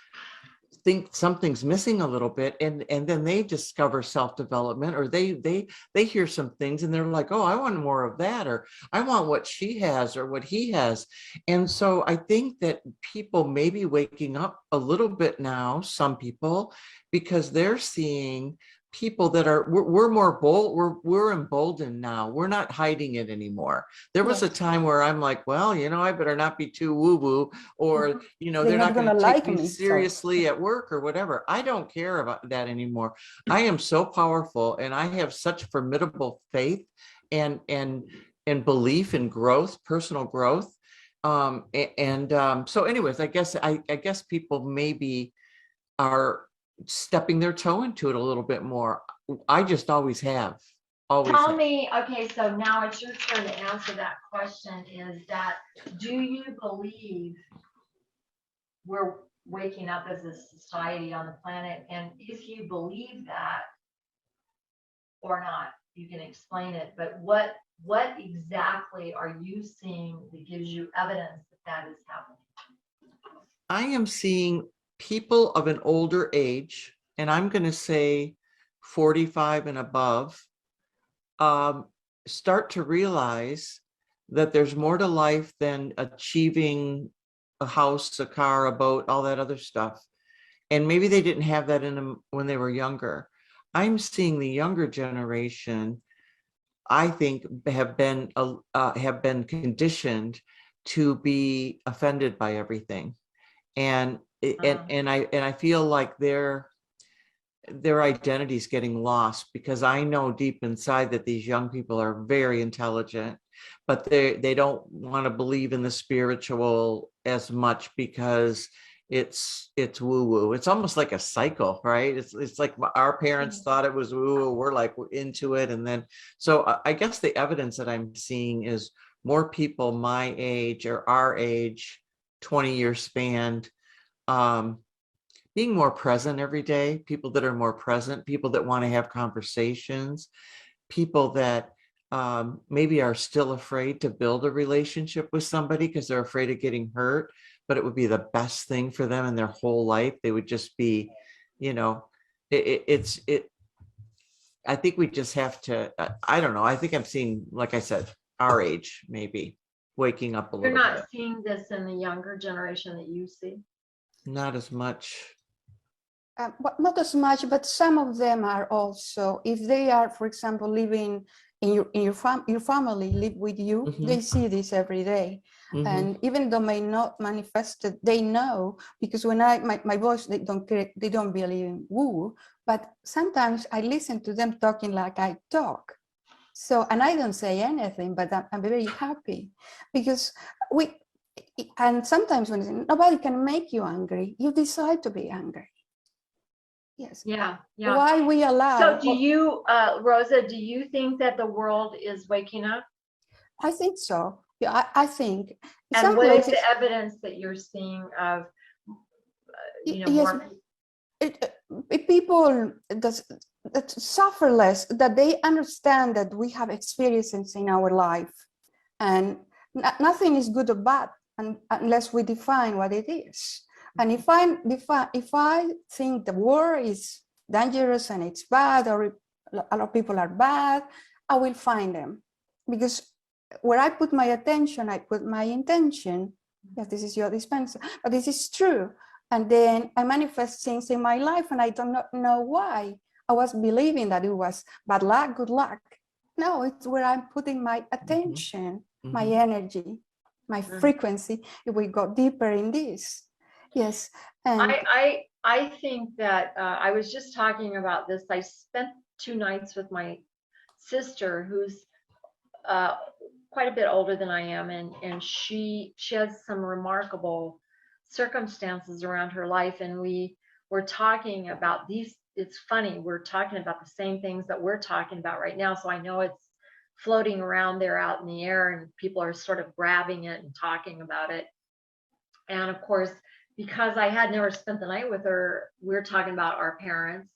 think something's missing a little bit, and then they discover self-development, or they hear some things and they're like, oh, I want more of that, or I want what she has or what he has. And so I think that people may be waking up a little bit now, some people, because they're seeing people that are, we're more bold, we're emboldened now. We're not hiding it anymore. There was a time where I'm like, well, you know, I better not be too woo-woo, or, you know, They're they're not not going gonna to take like me me. seriously at work or whatever. I don't care about that anymore. I am so powerful, and I have such formidable faith and belief in growth, personal growth. So anyways, I guess people maybe are stepping their toe into it a little bit more. I just always have. Tell me, okay, so now it's your turn to answer that question, is that, do you believe we're waking up as a society on the planet? And if you believe that or not, you can explain it, but what exactly are you seeing that gives you evidence that that is happening? I am seeing people of an older age, and I'm going to say 45 and above, start to realize that there's more to life than achieving a house, a car, a boat, all that other stuff. And maybe they didn't have that in them when they were younger. I'm seeing the younger generation, I think, have been conditioned to be offended by everything. And I feel like their identity is getting lost, because I know deep inside that these young people are very intelligent, but they don't want to believe in the spiritual as much, because it's woo woo. It's almost like a cycle, right? It's like our parents thought it was woo woo. We're like, we're into it. And then, so I guess the evidence that I'm seeing is more people my age or our age, 20-year span, being more present every day, people that are more present, people that want to have conversations, people that maybe are still afraid to build a relationship with somebody because they're afraid of getting hurt, but it would be the best thing for them in their whole life. They would just be, you know, I think we just have to, I don't know. I think I'm seeing, like I said, our age, maybe waking up a little bit. You're not seeing this in the younger generation that you see? Not as much. But not as much, but some of them are also, if they are, for example, living your family live with you, Mhm. they see this every day. Mhm. And even though may not manifest it, they know, because when my boys, they don't believe in woo, but sometimes I listen to them talking like I talk. So, and I don't say anything, but I'm very happy, because and sometimes when nobody can make you angry, you decide to be angry. Yes. Yeah, yeah. Why we allow? So do you, Rosa, do you think that the world is waking up? I think so. Yeah, I think. And Some what is places, the evidence that you're seeing of, yes, more? people that suffer less, that they understand that we have experiences in our life, and nothing is good or bad unless we define what it is. And if I think the war is dangerous and it's bad, or a lot of people are bad, I will find them, because where I put my attention, I put my intention. Yes, this is your dispenser, but this is true. And then I manifest things in my life, and I don't know why. I was believing that it was bad luck, good luck. No, it's where I'm putting my attention, my energy, my frequency. If we go deeper in this, yes. And I think that I was just talking about this. I spent 2 nights with my sister, who's quite a bit older than I am, and she has some remarkable circumstances around her life, and we were talking about these. It's funny, we're talking about the same things that we're talking about right now, so I know it's floating around there out in the air, and people are sort of grabbing it and talking about it. And of course, because I had never spent the night with her, we're talking about our parents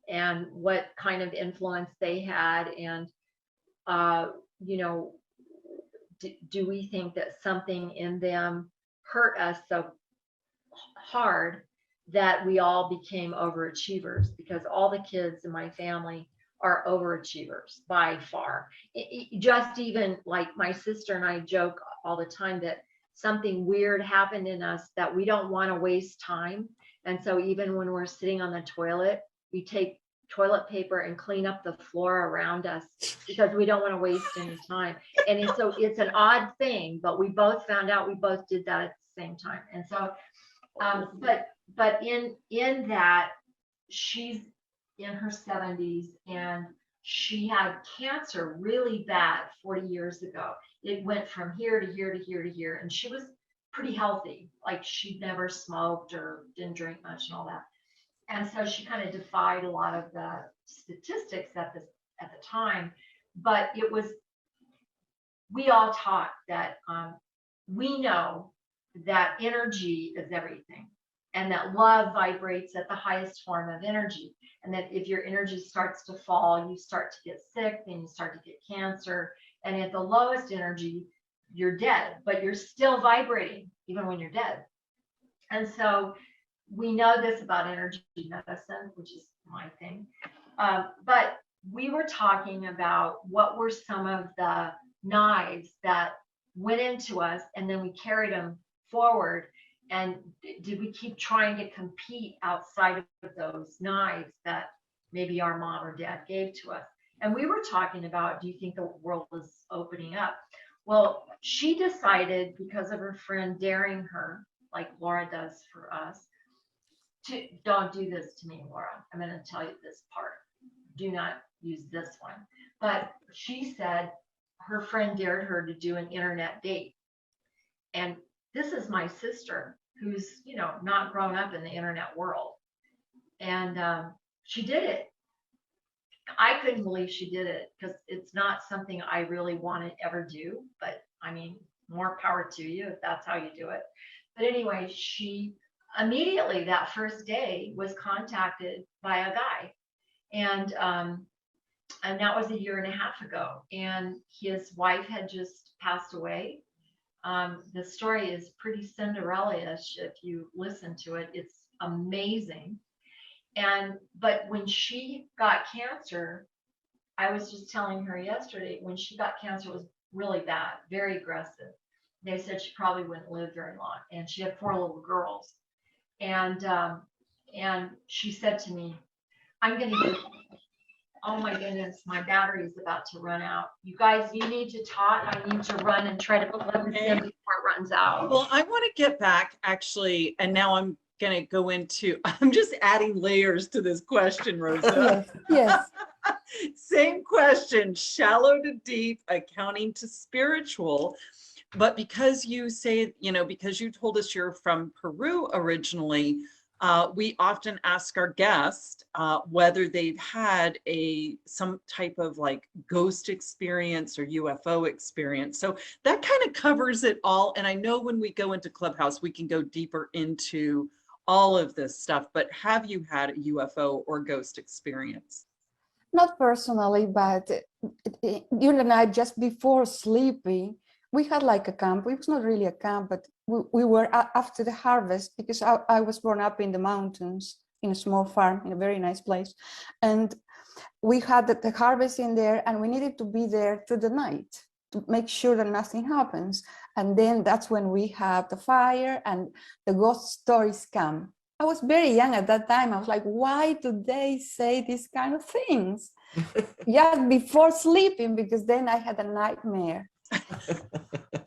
and what kind of influence they had, and you know, do we think that something in them hurt us so hard that we all became overachievers? Because all the kids in my family are overachievers by far. Just even like my sister and I joke all the time that something weird happened in us, that we don't want to waste time. And so even when we're sitting on the toilet, we take toilet paper and clean up the floor around us, because we don't want to waste any time. And so it's an odd thing, but we both found out we both did that at the same time. And so but in that, she's in her 70s, and she had cancer really bad 40 years ago. It went from here to here to here to here, and she was pretty healthy. Like, she'd never smoked or didn't drink much and all that. And so she kind of defied a lot of the statistics at the time. But it was, we all taught that we know that energy is everything, and that love vibrates at the highest form of energy. And that if your energy starts to fall, you start to get sick, then you start to get cancer. And at the lowest energy, you're dead, but you're still vibrating even when you're dead. And so we know this about energy medicine, which is my thing. But we were talking about what were some of the knives that went into us, and then we carried them forward. And did we keep trying to compete outside of those knives that maybe our mom or dad gave to us? And we were talking about, do you think the world is opening up? Well, she decided, because of her friend daring her, like Laura does for us, to don't do this to me, Laura. I'm going to tell you this part. Do not use this one. But she said her friend dared her to do an internet date. And this is my sister, who's, not grown up in the internet world. And she did it. I couldn't believe she did it, because it's not something I really want to ever do. But I mean, more power to you if that's how you do it. But anyway, she immediately that first day was contacted by a guy. And that was 1.5 years ago. And his wife had just passed away. The story is pretty Cinderella-ish if you listen to it. It's amazing. But when she got cancer, I was just telling her yesterday, when she got cancer, it was really bad, very aggressive. They said she probably wouldn't live very long. And she had 4 little girls. And she said to me, I'm going to Oh my goodness, my battery is about to run out. You guys, you need to talk. I need to run and try to plug this in before it runs out. Well, I want to get back actually, and now I'm going to go into, I'm just adding layers to this question, Rosa. Yes, Same question, shallow to deep, accounting to spiritual. But because you say, because you told us you're from Peru originally, we often ask our guests whether they've had some type of like ghost experience or UFO experience. So that kind of covers it all. And I know when we go into Clubhouse, we can go deeper into all of this stuff, but have you had a UFO or ghost experience? not personally, but during the night, just before sleeping, we had like a camp. It was not really a camp, but we were after the harvest, because I was born up in the mountains in a small farm in a very nice place. And we had the harvest in there, and we needed to be there through the night to make sure that nothing happens. And then that's when we have the fire and the ghost stories come. I was very young at that time. I was like, why do they say these kind of things? Just before sleeping, because then I had a nightmare.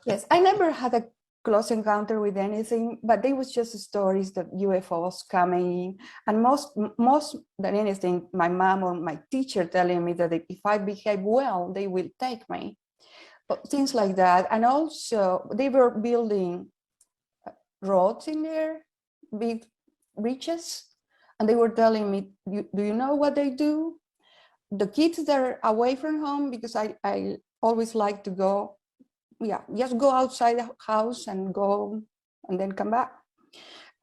Yes, I never had a close encounter with anything, but they was just stories that UFOs coming, and most than anything, my mom or my teacher telling me that if I behave well, they will take me, but things like that. And also they were building roads in there, big bridges, and they were telling me, do you know what they do? The kids that are away from home, because I always like to go, just go outside the house and go and then come back.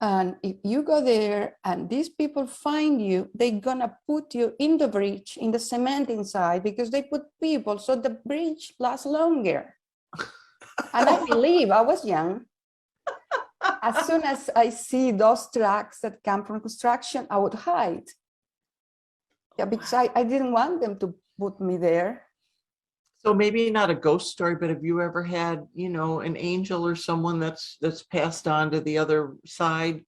And if you go there and these people find you, they're gonna put you in the bridge, in the cement inside, because they put people so the bridge lasts longer. And I believe, I was young. As soon as I see those trucks that come from construction, I would hide. Yeah, because I didn't want them to put me there. So maybe not a ghost story, but have you ever had, an angel or someone that's passed on to the other side,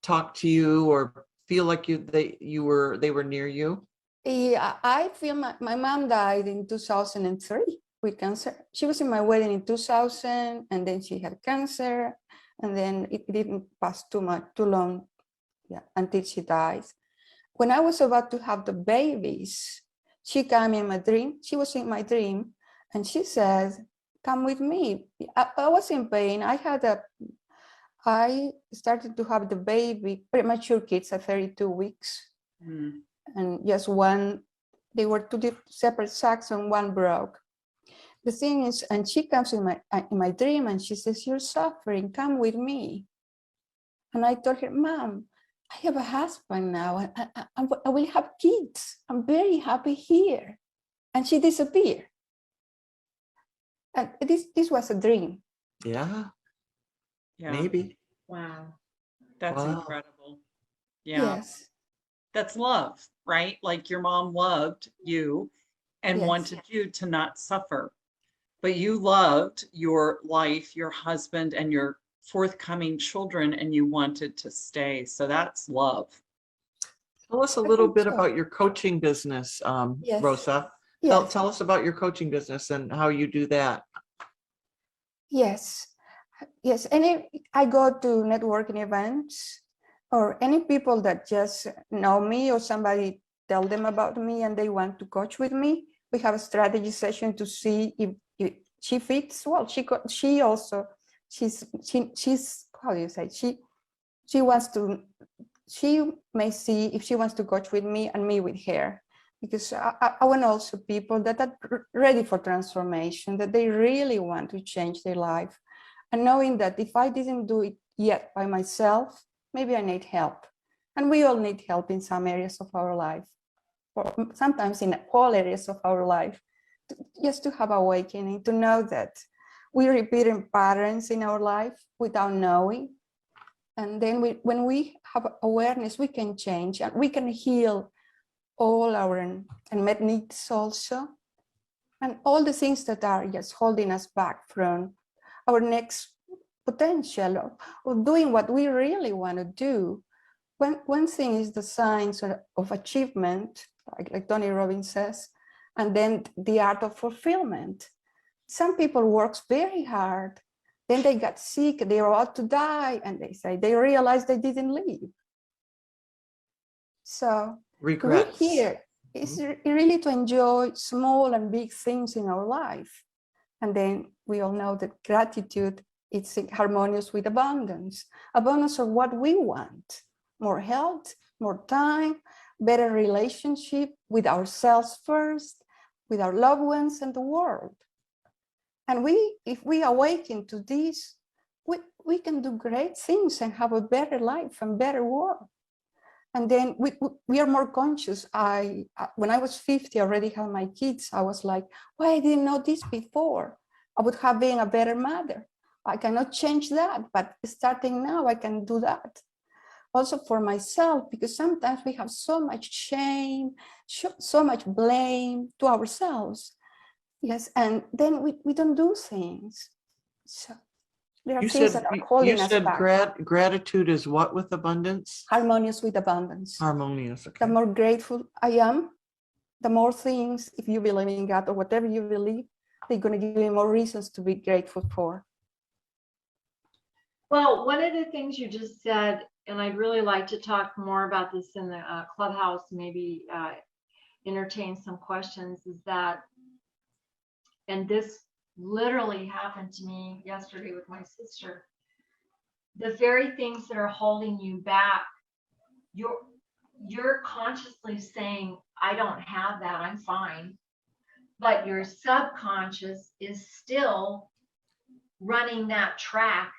talk to you or feel like they were near you? Yeah, I feel my mom died in 2003 with cancer. She was in my wedding in 2000, and then she had cancer, and then it didn't pass too long, until she dies. When I was about to have the babies, she came in my dream. She was in my dream, and she said, "Come with me." I was in pain. I started to have the baby, premature kids at 32 weeks. Mm. And just they were two separate sacs, and one broke. The thing is, and she comes in my dream, and she says, "You're suffering, come with me." And I told her, "Mom, I have a husband now, and I will have kids. I'm very happy here." And she disappeared. And this was a dream. Yeah. Maybe. Wow. That's incredible. Yeah. Yes. That's love, right? Like your mom loved you and wanted you to not suffer, but you loved your life, your husband, and your forthcoming children, and you wanted to stay. So that's love. Tell us a little bit about your coaching business, Rosa. Tell us about your coaching business and how you do that. Yes. And I go to networking events, or any people that just know me or somebody tell them about me and they want to coach with me. We have a strategy session to see if she fits. Well, she's how do you say, she may see if she wants to coach with me and me with her, because I want also people that are ready for transformation, that they really want to change their life, and knowing that if I didn't do it yet by myself, maybe I need help. And we all need help in some areas of our life, or sometimes in all areas of our life, just to have awakening, to know that we're repeating patterns in our life without knowing. And then when we have awareness, we can change and we can heal all our unmet needs also, and all the things that are just holding us back from our next potential of doing what we really want to do. One thing is the signs of achievement, like Tony Robbins says, and then the art of fulfillment. Some people work very hard, then they got sick, they are about to die, and they realize they didn't live. So Regrets. we're here is really to enjoy small and big things in our life. And then we all know that gratitude is harmonious with abundance. Abundance of what we want: more health, more time, better relationship with ourselves first, with our loved ones and the world. And if we awaken to this, we can do great things and have a better life and better world. And then we are more conscious. When I was 50, I already had my kids. I was like, why I didn't know this before? I would have been a better mother. I cannot change that, but starting now, I can do that. Also for myself, because sometimes we have so much shame, so much blame to ourselves. Yes, and then we don't do things. So there are things that are holding us back. Gratitude is what with abundance? Harmonious with abundance. Harmonious, okay. The more grateful I am, the more things, if you believe in God or whatever you believe, they're going to give you more reasons to be grateful for. Well, one of the things you just said, and I'd really like to talk more about this in the clubhouse, maybe entertain some questions, is that, and this literally happened to me yesterday with my sister, the very things that are holding you back, you're consciously saying, I don't have that, I'm fine. But your subconscious is still running that track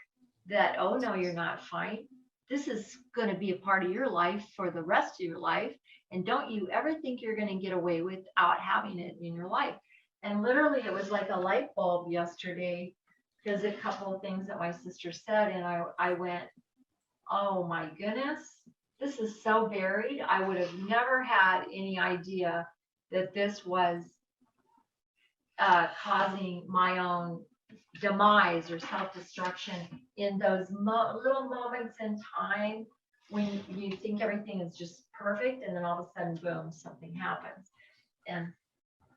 that, oh no, you're not fine. This is going to be a part of your life for the rest of your life. And don't you ever think you're going to get away without having it in your life. And literally it was like a light bulb yesterday, because a couple of things that my sister said, and I went, oh my goodness, this is so buried. I would have never had any idea that this was causing my own demise or self-destruction in those little moments in time when you think everything is just perfect, and then all of a sudden, boom, something happens. And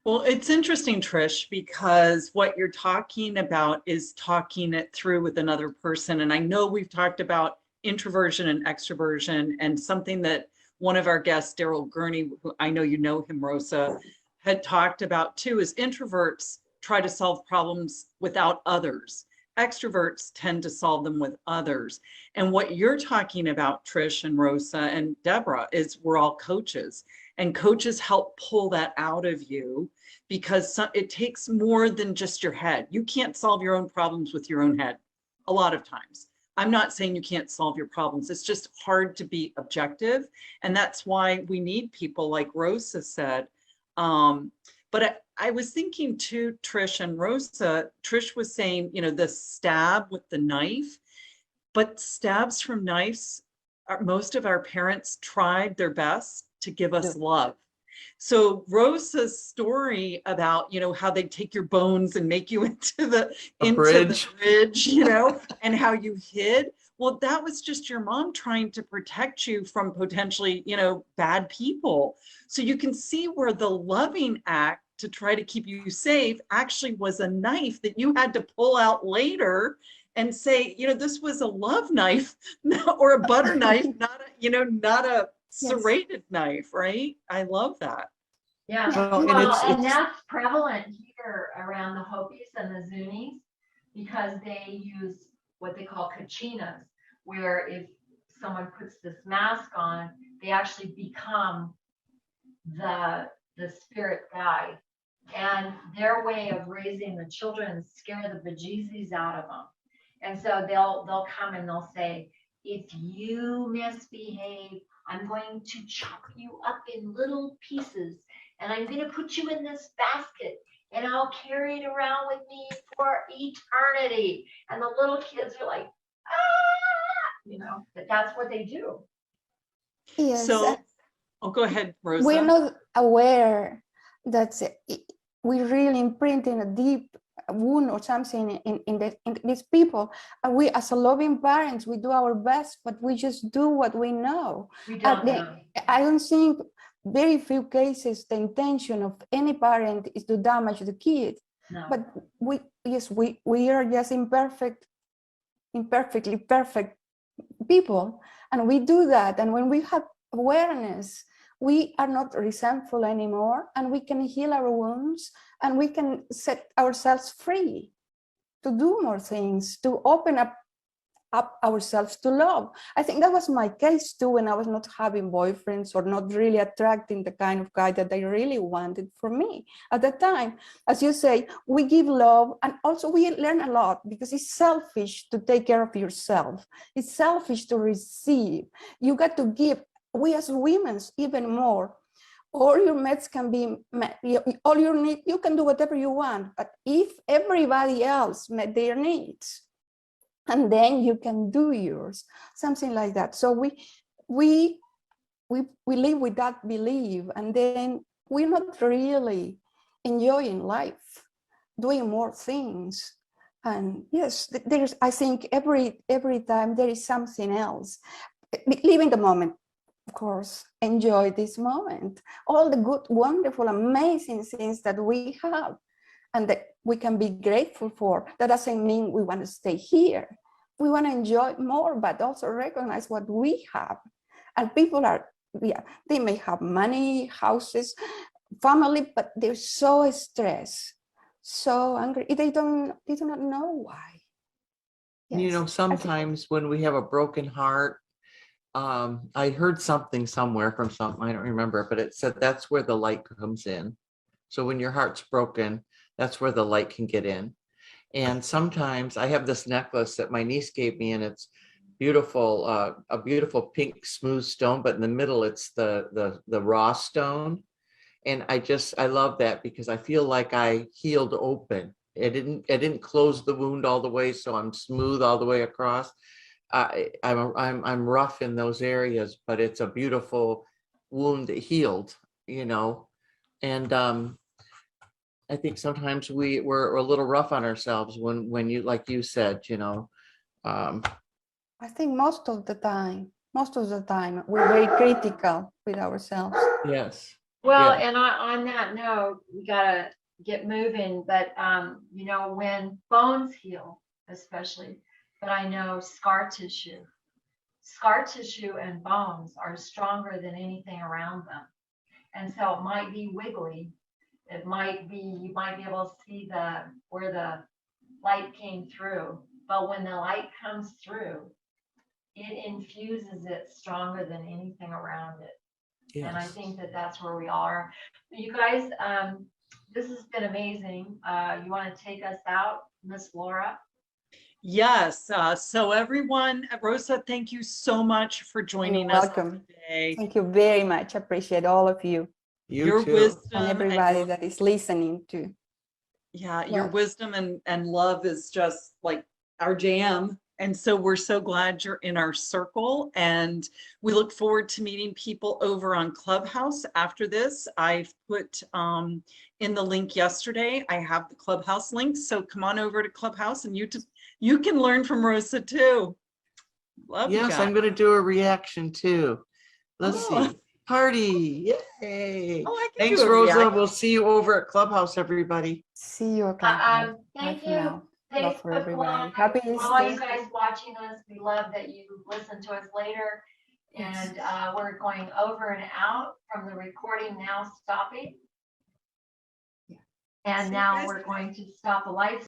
well, it's interesting, Trish, because what you're talking about is talking it through with another person. And I know we've talked about introversion and extroversion, and something that one of our guests, Daryl Gurney, who I know you know him, Rosa, had talked about too, is introverts try to solve problems without others. Extroverts tend to solve them with others. And what you're talking about, Trish and Rosa and Deborah, is we're all coaches, and coaches help pull that out of you, because it takes more than just your head. You can't solve your own problems with your own head a lot of times. I'm not saying you can't solve your problems. It's just hard to be objective. And that's why we need people like Rosa said. But I was thinking too, Trish and Rosa, Trish was saying, you know, the stab with the knife, but stabs from knives, most of our parents tried their best to give us love. So Rosa's story about, you know, how they take your bones and make you into the bridge, you know, and how you hid. Well, that was just your mom trying to protect you from potentially, you know, bad people. So you can see where the loving act to try to keep you safe actually was a knife that you had to pull out later and say, you know, this was a love knife or a butter knife, not a, you know, not a serrated knife, right? I love that. yeah, well, and that's prevalent here around the Hopis and the Zunis, because they use what they call kachinas, where if someone puts this mask on, they actually become the spirit guide. And their way of raising the children scare the bejesus out of them. And so they'll come and they'll say, if you misbehave, I'm going to chop you up in little pieces, and I'm going to put you in this basket, and I'll carry it around with me for eternity. And the little kids are like, ah, you know, but that's what they do. Yes. So, go ahead, Rosa. We're not aware that we really imprinting a deep wound or something in these people. We, as a loving parents, we do our best, but we just do what we know. We don't know. I don't think very few cases, the intention of any parent is to damage the kid. No. But we are just imperfectly perfect people, and we do that. And when we have awareness, we are not resentful anymore, and we can heal our wounds, and we can set ourselves free to do more things, to open up ourselves to love. I think that was my case too, when I was not having boyfriends or not really attracting the kind of guy that I really wanted for me at the time. As you say, we give love, and also we learn a lot, because it's selfish to take care of yourself. It's selfish to receive. You got to give. We as women, even more. All your needs can be met. All your needs, you can do whatever you want. But if everybody else met their needs, and then you can do yours, something like that. So we live with that belief, and then we're not really enjoying life, doing more things. And yes, there's, I think every time there is something else. Live in the moment, of course, enjoy this moment, all the good, wonderful, amazing things that we have and that we can be grateful for. That doesn't mean we want to stay here. We want to enjoy more, but also recognize what we have. And people are, they may have money, houses, family, but they're so stressed, so angry. They do not know why. Yes. You know, sometimes when we have a broken heart, I heard something somewhere from something, I don't remember, but it said that's where the light comes in. So when your heart's broken, that's where the light can get in. And sometimes I have this necklace that my niece gave me, and it's beautiful, a beautiful pink smooth stone, but in the middle it's the raw stone. And I love that, because I feel like I healed open. It didn't close the wound all the way, so I'm smooth all the way across. I'm rough in those areas, but it's a beautiful wound that healed, you know. And I think sometimes we're a little rough on ourselves when you, like you said, you know. I think most of the time we're very critical with ourselves. Yes. Well, Yeah. and on that note, we gotta get moving. But you know, when bones heal, especially, but I know scar tissue and bones are stronger than anything around them, and so it might be wiggly. It might be, you might be able to see where the light came through, but when the light comes through, it infuses it stronger than anything around it. Yes. And I think that that's where we are. You guys, this has been amazing. You want to take us out, Miss Laura? Yes. So everyone, Rosa, thank you so much for joining us today. Thank you very much. I appreciate all of you. Your wisdom and everybody that is listening to. Yeah, your wisdom and love is just like our jam. And so we're so glad you're in our circle, and we look forward to meeting people over on Clubhouse after this. I've put in the link yesterday, I have the Clubhouse link. So come on over to Clubhouse, and you can learn from Rosa too. Love you guys. Yes, I'm going to do a reaction too. Let's see. Party. Yay. Thanks, Rosa. We'll see you over at Clubhouse, everybody. See you. Thank you. Love for everybody. Happy Easter. All you guys watching us, we love that you listen to us later. Yes. And we're going over and out from the recording now, stopping. Yeah. And now we're going to stop the live